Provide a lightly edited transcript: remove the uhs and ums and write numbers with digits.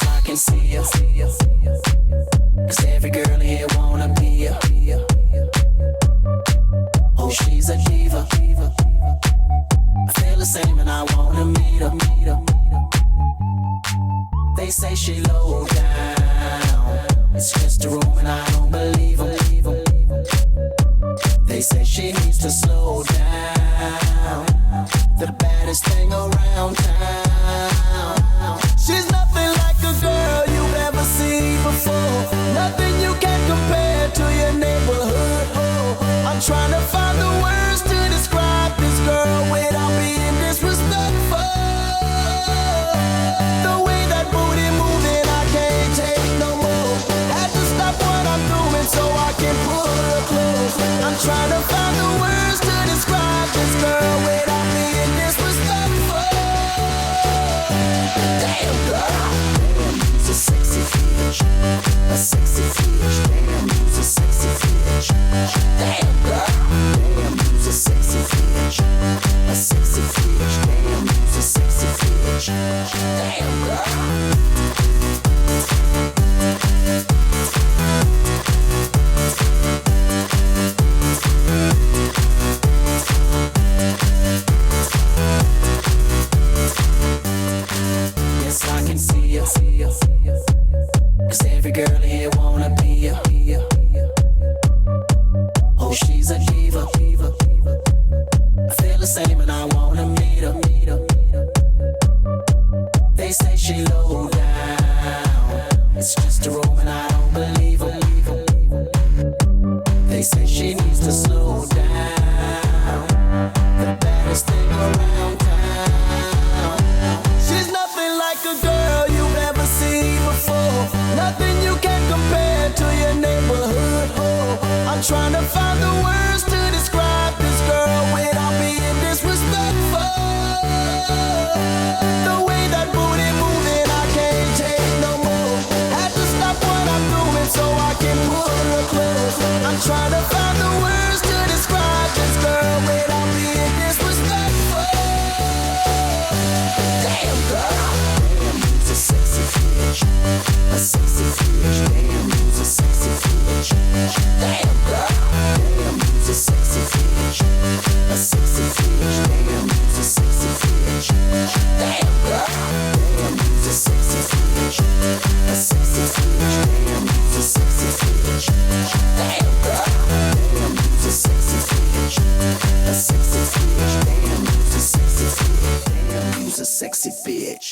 Yes, I can see ya. 'Cause every girl here wanna be ya. Oh, she's a diva. I feel the same and I wanna meet her. They say she low down. It's just a room and I don't believe them. They say she needs to slow down. The baddest thing around town. She's nothing like a girl you've ever seen before. Nothing you can compare to your neighborhood. I'm trying to find the words to describe this girl without being disrespectful. The way that booty moving, I can't take no more. Had to stop what I'm doing so I can pull her close. I'm trying to find the words to describe this girl without being disrespectful. Damn girl, damn, you's a sexy bitch, a sexy bitch. Damn, you's a sexy bitch. Damn girl, damn, you's a sexy bitch, a sexy bitch. Damn, you's a sexy bitch. Damn girl. Yes, I can see ya. 'Cause every girl here wanna be ya. Oh, she's a diva. I feel the same and I wanna meet her. They say she low down. It's just a room and I don't believe them. They say she needs to slow down. The baddest thing around town. She's nothing like a girl you've ever seen before. Nothing you can compare to your neighborhood. I'm trying to find the words to describe this girl without being disrespectful. The way that booty moving, I can't take no more. Had to stop what I'm doing so I can pull her close. I'm trying to find the words to describe this girl without being disrespectful. Damn girl, damn, you's a sexy bitch, a sexy bitch. Damn, you's a sexy bitch. Damn girl, damn, you's a sexy bitch, a sexy bitch. Damn, you's a sexy bitch. Damn girl, damn, you's a sexy bitch, a sexy bitch. Damn, you's a sexy bitch. Damn girl, damn, you's a sexy bitch, a sexy bitch. Damn, you's a sexy bitch. Damn, you's a sexy bitch.